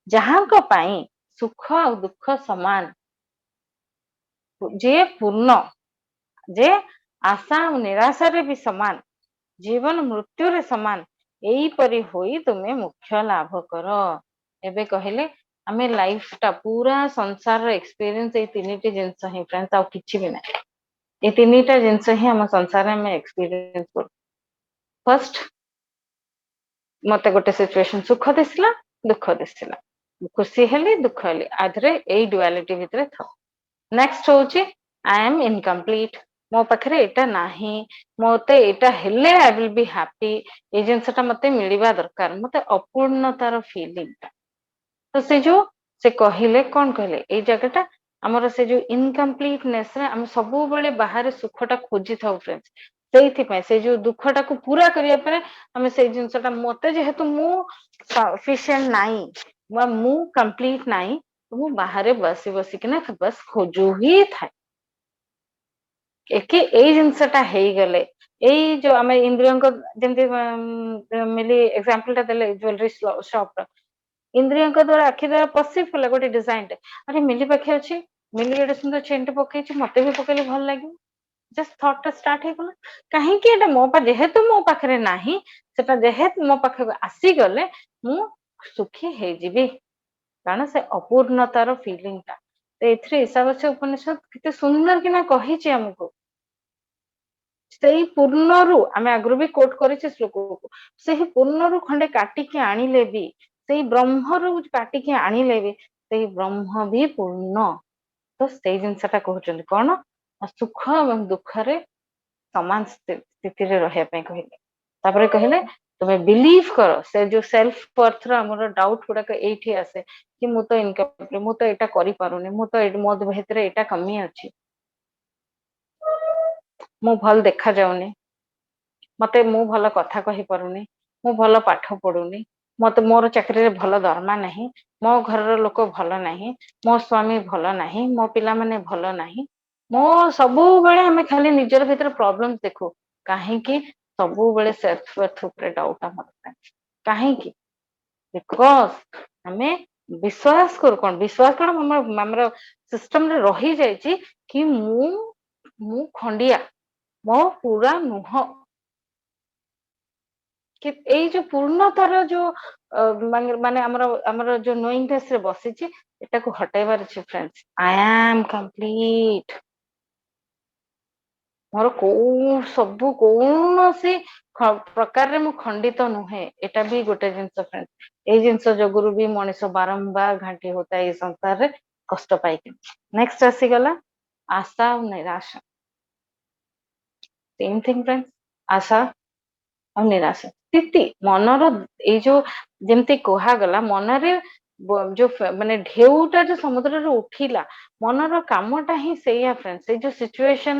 Speaker 2: जहां को पाई सुख और दुख समान जे पूर्ण जे आशा और निराशा रे भी समान जीवन मृत्यु रे समान एई परि होई तुमे मुख्य लाभ करो। एबे कहले आमे लाइफ टा पूरा संसार रे एक्सपीरियंस ए तीनिटी जिंस ही फ्रेंड्स आ किछि भी ना ए तीनिटा जिंस ही हम संसार में एक्सपीरियंस कर। फर्स्ट मते गोटे सिचुएशन सुख दिसला दुख दिसला खुशी हेली दुख हेली आधरे ए डुअलिटी भितरे था। नेक्स्ट होची आई एम इनकम्प्लीट मो पाखरे एटा नाही मते एटा हेले आई विल बी हैप्पी ए जिनसटा मते मिलिबा दरकार मते अपूर्णतार फीलिंग तो से कहिले कौन कहले ए जगहटा हमर से जो इनकम्प्लीटनेस रे हम सबु बेले बाहर सुखटा खोजी थाउ फ्रेंड्स सेइथि पय से जो दुखटा को पूरा करिया परे हम से जिनसटा मते जेहेतु मु सफिशिएंट नाही मु कंप्लीट नाही मु बाहर बसी बसी किना बस खोजू ही थाए एके ए जिनसटा हेई गले एई जो हमें इंद्रियों को जेंति मिली एग्जांपल ता देले ज्वेलरी शॉप इंद्रियों को द्वारा आखि द्वारा परसीव कला गोटे डिजाइन अरे मिली पाखे अछि मिली एडे सुंदर चेन टे पकै छि मते भी पकेले भल लागियो जस्ट थॉट टा स्टार्ट हे गला काहे कि एटा मो पा जेहेतु मो पाखरे नाही सेटा जेहेतु मो पाखे आसी गले मु सुखी हे जिबी कारण से अपूर्णतार फीलिंग ता तो एथरे हिसाब से उपनिषद किते सुंदर किना कहि छि हमको सेही पूर्णरू आमे आगु भी कोट करिछि श्लोक को सेही पूर्णरू खंडे काटी के आनिले भी सेही ब्रह्मरू काटी के आनिले भी सेही ब्रह्म भी पूर्ण तो सेही जिनसटा कहउचंदी कोन सुख एवं दुख रे समान स्थिति रे रहया पे कहले तापरे कहले तुम्हें बिलीव करो से जो सेल्फ वर्थ रा हमर डाउट गुडा के एठी आसे कि मु तो इनकम मु तो एटा करि पारुनी मु तो मो भितरे एटा कमी अछि मु भल देखा जाउनी मते मु भल कथा कहि पारुनी मु भल पाठ पढुनी मते मोर चाकरी रे भल दरमा नाही मो घर रो लोक भल नाही मो स्वामी भल नाही मो पिला माने भल नाही मो सबु बेले हमें खाली निजर भीतर प्रॉब्लम्स देखो काहे कि सबु बेले सेल्फ वर्थ ऊपर डाउट हमर काहे कि बिकॉज हमें विश्वास कर कोन विश्वास कर हमर सिस्टम रे रही जाय छी कि मु खंडिया मो पूरा नुह कि एई जो पूर्णतार जो माने हमर जो नोइंगनेस रे बसी छी एटा को हटाइबार छी फ्रेंड्स आई एम कंप्लीट मोर को सबु कोनोसी प्रकार रे मु खंडित नुहे एटा भी गोटे जिंस फ्रेंड्स ए जिंस जगुरु भी मनीष बारंबार घाटी होता है संसार रे कष्ट पाई नेक्स्ट आसी गला आशा और निराशा सेम थिंग फ्रेंड्स आशा ଆଉ ନିରାଶ ସ୍ଥିତି ମନର ଏଇ ଯୋଉ ଯେମିତି କୁହାଗଲା ମନରେ ଯୋଉ ମାନେ ଢେଉଟା ଯୋଉ ସମୁଦ୍ରରେ ଉଠିଲା ମନର କାମଟା ହିଁ ସେଇଆ ଫ୍ରେଣ୍ଡ ସେଇ ଯୋଉ ସିଚୁଏସନ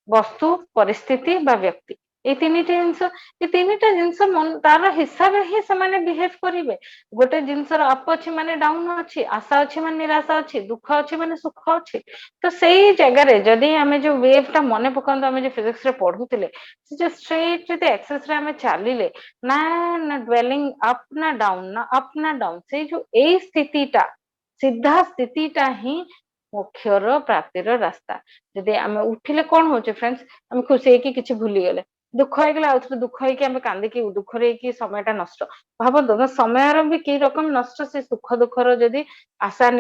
Speaker 2: ବସ୍ତୁ ପରିସ୍ଥିତି ବା ବ୍ୟକ୍ତି ଏଇ ତିନିଟା ଜିନିଷ ତାର ହିସାବରେ ହିଁ ସେମାନେ ବିହେଭ କରିବେ ଗୋଟେ ଜିନିଷର ଅପ୍ ଅଛି ମାନେ ଡାଉନ ଅଛି ଆଶା ଅଛି ମାନେ ନିରାଶା ଅଛି ଦୁଃଖ ଅଛି ମାନେ ସୁଖ ଅଛି ତ ସେଇ ଜାଗାରେ ଯଦି ଆମେ ଯୋଉ ୱେଭ ଟା ମନେ ପକାନ୍ତୁ ଆମେ ଯୋଉ ଫିଜିକ୍ସ ରେ ପଢୁଥିଲେ ସେ ଯୋଉ ଷ୍ଟ୍ରେଟ ଯଦି ଏକ୍ସେସ ରେ ଆମେ ଚାଲିଲେ ନା ନା ଡ୍ୱେଲିଂ ଅପ୍ ନା ଡାଉନ ନା ଅପ୍ ନା ଡାଉନ ସେଇ ଯୋଉ ଏଇ ସ୍ଥିତିଟା ସିଧା ସ୍ଥିତିଟା ହିଁ ମୋକ୍ଷର ପ୍ରାପ୍ତିର ରାସ୍ତା ଯଦି ଆମେ ଉଠିଲେ କଣ ହଉଛି ଫ୍ରେଣ୍ଡସ୍ ଆମେ ଖୁସି ହେଇକି କିଛି ଭୁଲିଗଲେ ଦୁଃଖ ହେଇଗଲେ ଆଉ ଥରେ ଦୁଃଖ ହେଇକି ଆମେ କାନ୍ଦିକି ଦୁଃଖରେ ହେଇକି ସମୟଟା ନଷ୍ଟ ଭାବନ୍ତୁ ସମୟର ବି କି ରକମ ନଷ୍ଟ ସେ ସୁଖ ଦୁଃଖର ଯଦି ଆଶା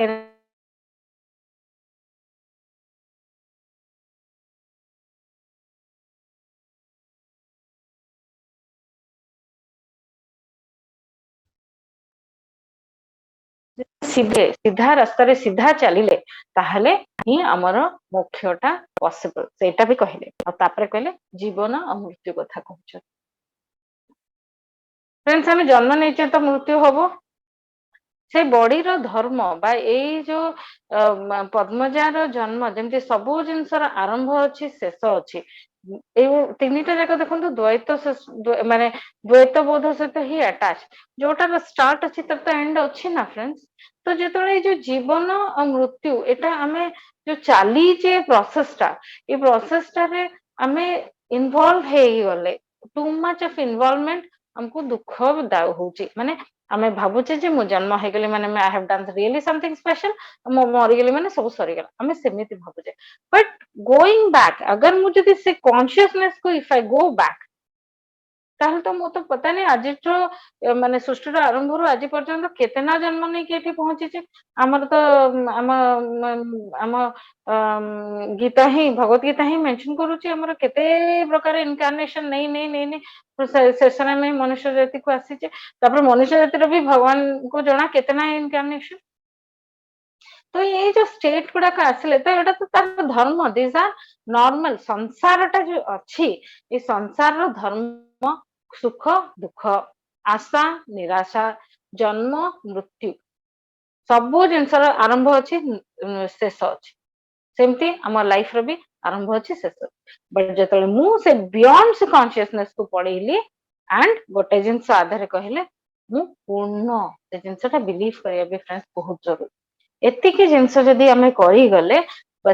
Speaker 2: ସିଧା ରାସ୍ତାରେ ସିଧା ଚାଲିଲେ ତାହେଲେ ହିଁ ଆମର ମୋକ୍ଷଟା ପସିବଲ ସେଇଟା ବି କହିଲେ ଆଉ ତାପରେ କହିଲେ ଜୀବନ ଆଉ ମୃତ୍ୟୁ କଥା କହୁଛନ୍ତି ଫ୍ରେଣ୍ଡସ୍ ଆମେ ଜନ୍ମ ନେଇଛେ ତ ମୃତ୍ୟୁ ହବ ସେ ବଡିର ଧର୍ମ ବା ଏଇ ଯୋଉ ପଦ୍ମଜାର ଜନ୍ମ ଯେମିତି ସବୁ ଜିନିଷର ଆରମ୍ଭ ଅଛି ଶେଷ ଅଛି ଏଇ ତିନିଟା ଯାକ ଦେଖନ୍ତୁ ମାନେ ଦ୍ୱୈତ ବୋଧ ସହିତ ହିଁ ଆଟାଚ ଯୋଉଟାର ଷ୍ଟାର୍ଟ ଅଛି ତାର ତ ଏଣ୍ଡ ଅଛି ନା ଫ୍ରେଣ୍ଡସ୍ ତ ଯେତେବେଳେ ଏଇ ଯୋଉ ଜୀବନ ଆଉ ମୃତ୍ୟୁ ଏଇଟା ଆମେ ଯୋଉ ଚାଲିଛେ ପ୍ରୋସେସ ଟା ଏଇ ପ୍ରୋସେସ ଟାରେ ଆମେ ଇନଭଲଭ ହେଇଗଲେ ଟୁ ମଚ ଅଫ ଇନଭଲଭମେଣ୍ଟ ଆମକୁ ଦୁଃଖ ହଉଛି ମାନେ ଆମେ ଭାବୁଛେ ଯେ ମୁଁ ଜନ୍ମ ହେଇଗଲି ମାନେ I have done really something special ମୁଁ ମରିଗଲି ମାନେ ସବୁ ସରିଗଲା ଆମେ ସେମିତି ଭାବୁଛେ ବଟ୍ ଗୋଇଂ ବ୍ୟାକ୍ अगर ମୁଁ ଯଦି ସେ କନସିୟସନେସ କୁ ଇଫ ଆଇ ଗो ବ୍ୟାକ୍ ତାହେଲେ ତ ମୁଁ ତ ପତା ନାହିଁ ଆଜିଠୁ ମାନେ ସୃଷ୍ଟିର ଆରମ୍ଭରୁ ଆଜି ପର୍ଯ୍ୟନ୍ତ କେତେ ନା ଜନ୍ମ ନେଇକି ଏଠି ପହଞ୍ଚିଛି ଆମର ତ ଆମ ଗୀତା ହିଁ ଭଗବତ ଗୀତା ହିଁ ମେନସନ କରୁଛି ଆମର କେତେ ପ୍ରକାର ଇନକାରନେସନ ନେଇ ଶେଷରେ ଆମେ ମନୁଷ୍ୟ ଜାତିକୁ ଆସିଛେ ତାପରେ ମନୁଷ୍ୟ ଜାତିର ବି ଭଗବାନଙ୍କୁ ଜଣା କେତେ ନା ଇନକାରନେସନ ତ ଏଇ ଯୋଉ ଷ୍ଟେଟ ଗୁଡାକ ଆସିଲେ ତ ଏଇଟା ତ ତାର ଧର୍ମ ଦିସ୍ ଆର୍ ନର୍ମାଲ ସଂସାରଟା ଯୋଉ ଅଛି ଏ ସଂସାରର ଧର୍ମ ସୁଖ ଦୁଃଖ ଆଶା ନିରାଶା ଜନ୍ମ ମୃତ୍ୟୁ ସବୁ ଜିନିଷର ଆରମ୍ଭ ଅଛି ଶେଷ ଅଛି ସେମିତି ଆମ ଲାଇଫ ର ବି ଆରମ୍ଭ ଅଛି ଶେଷ ବଟ ଯେତେବେଳେ ମୁଁ ସେ ବିୟଣ୍ଡ ସେ କନସିୟସନେସ କୁ ପଳେଇଲି ଆଣ୍ଡ ଗୋଟେ ଜିନିଷ ଆଧାରେ କହିଲେ ମୁଁ ପୂର୍ଣ୍ଣ ସେ ଜିନିଷ ଟା ବିଲିଭ କରିବା ବି ଫ୍ରେଣ୍ଡସ୍ ବହୁତ ଜରୁରୀ ଏତିକି ଜିନିଷ ଯଦି ଆମେ କରିଗଲେ ବା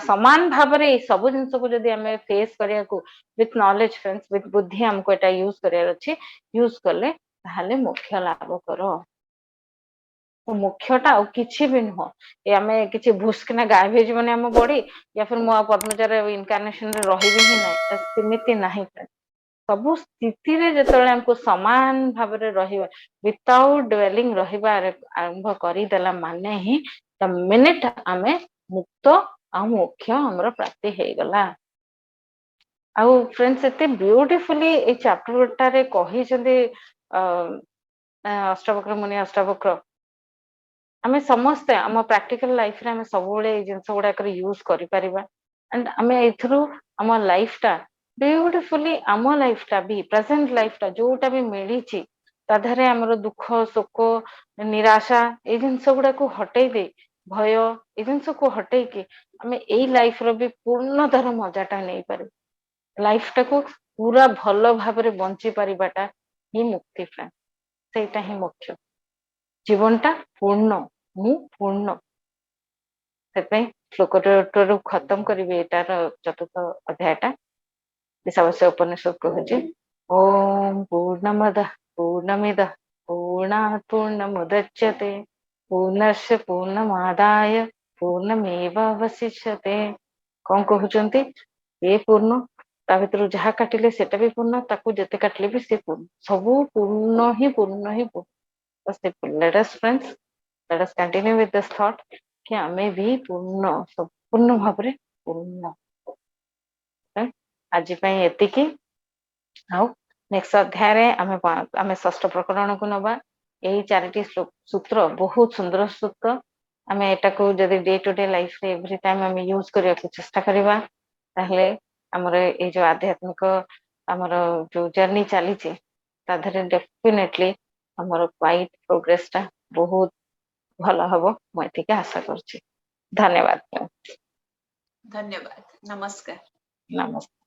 Speaker 2: ସମାନ ଭାବରେ ଏଇ ସବୁ ଜିନିଷକୁ ଯଦି ଆମେ ଫେସ କରିବାକୁ ୱିଥ ନଲେଜ ଫ୍ରେଣ୍ଡସ୍ ୱିଥ ବୁଦ୍ଧି ଆମକୁ ଏଟା ୟୁଜ କରିବାର ଅଛି ୟୁଜ କଲେ ତାହେଲେ ମୋକ୍ଷ ଲାଭ କର ମୋକ୍ଷ ଟା ଆଉ କିଛି ବି ନୁହଁ ଏ ଆମେ କିଛି ଭୁସ କିନା ଗାୟବ ହେଇଯିବନି ଆମ ବଡି ୟା ଫିର ମୁଁ ଆଉ ପଦ୍ମଚାରୀ ଇନକାରନେସନରେ ରହିବି ହିଁ ନାହିଁ ସେମିତି ନାହିଁ ସବୁ ସ୍ଥିତିରେ ଯେତେବେଳେ ଆମକୁ ସମାନ ଭାବରେ ରହିବା ୱିଥାଉଟ ଡୁଏଲିଂ ରହିବା ଆରମ୍ଭ କରିଦେଲା ମାନେ ହିଁ ଦ ମିନିଟ ଆମେ ମୁକ୍ତ ଆଉ ମୋକ୍ଷ ଆମର ପ୍ରାପ୍ତି ହେଇଗଲା ଆଉ ଫ୍ରେଣ୍ଡସ୍ ଏତେ ବିୟୁଟିଫୁଲି ଏଇ ଚାପ୍ଟରଟାରେ କହିଛନ୍ତି ଅଷ୍ଟାବକ୍ର ମୁନି ଅଷ୍ଟାବକ୍ର ଆମେ ସମସ୍ତେ ଆମ ପ୍ରାକ୍ଟିକାଲ ଲାଇଫରେ ଆମେ ସବୁବେଳେ ଏଇ ଜିନିଷ ଗୁଡାକରେ ୟୁଜ କରିପାରିବା ଆଣ୍ଡ ଆମେ ଏଇଥିରୁ ଆମ ଲାଇଫ ଟା ବିୟୁଟିଫୁଲି ଆମ ଲାଇଫ ଟା ବି ପ୍ରେଜେଣ୍ଟ ଲାଇଫ ଟା ଯୋଉଟା ବି ମିଳିଛି ତା ଦେହରେ ଆମର ଦୁଃଖ ଶୋକ ନିରାଶା ଏଇ ଜିନିଷ ଗୁଡାକୁ ହଟେଇ ଦେଇ ଭୟ ଏଇ ଜିନିଷକୁ ହଟେଇକି ଆମେ ଏଇ ଲାଇଫ ର ବି ପୂର୍ଣ୍ଣତାର ମଜା ଟା ନେଇପାରିବୁ ଲାଇଫ ଟାକୁ ପୁରା ଭଲ ଭାବରେ ବଞ୍ଚି ପାରିବାଟା ହିଁ ମୁକ୍ତି ପ୍ରାଣ ସେଇଟା ହିଁ ମୁଖ୍ୟ ଜୀବନ ଟା ପୂର୍ଣ୍ଣ ମୁଁ ପୂର୍ଣ୍ଣ ସେଥିପାଇଁ ଶ୍ଲୋକଟାରୁ ଖତମ କରିବି ଏଇଟାର ଚତୁର୍ଥ ଅଧ୍ୟାୟ ଟା ଈଶାବାସ୍ୟ ଉପନିଷଦ କହୁଛି ଓମ୍ ପୂର୍ଣ୍ଣମଦଃ ପୂର୍ଣ୍ଣମିଦଃ ପୂର୍ଣାତ୍ ପୂର୍ଣ୍ଣମୁଦଚ୍ୟତେ ପୂର୍ଣ୍ଣସ୍ୟ ପୂର୍ଣ୍ଣମାଦାୟ ପୂର୍ଣ୍ଣମେବାବଶିଷ୍ୟତେ କଣ କହୁଛନ୍ତି ଏ ପୂର୍ଣ୍ଣ ତା ଭିତରୁ ଯାହା କାଟିଲେ ସେଟା ବି ପୂର୍ଣ୍ଣ ତାକୁ ଯେତେ କାଟିଲେ ବି ସେ ପୂର୍ଣ୍ଣ ସବୁ ପୂର୍ଣ୍ଣ ହିଁ ପୂର୍ଣ୍ଣ ହିଁ ପୂର୍ଣ୍ଣ let us friends let us continue with this thought କି ଆମେ ବି ପୂର୍ଣ୍ଣ ସମ୍ପୂର୍ଣ୍ଣ ଭାବରେ ପୂର୍ଣ୍ଣ ଆଜି ପାଇଁ ଏତିକି ଆଉ ନେକ୍ସଟ ଅଧ୍ୟାୟରେ ଆମେ ଷଷ୍ଠ ପ୍ରକରଣକୁ ନବା ଏଇ ଚାରିଟି ସୂତ୍ର ବହୁତ ସୁନ୍ଦର ସୂତ୍ର ଆମେ ଏଟାକୁ ଯଦି ଡେ ଟୁ ଡେ ଲାଇଫରେ ଏଭ୍ରି ଟାଇମ ଆମେ ୟୁଜ କରିବାକୁ ଚେଷ୍ଟା କରିବା ତାହେଲେ ଆମର ଏଇ ଯୋଉ ଆଧ୍ୟାତ୍ମିକ हमर जो जर्नी चली ता धरे डेफिनेटली हमर क्वाइट प्रोग्रेस टा बहुत भला हबो मु एतिके आशा करछि। धन्यवाद।
Speaker 1: धन्यवाद। नमस्कार।
Speaker 2: नमस्ते।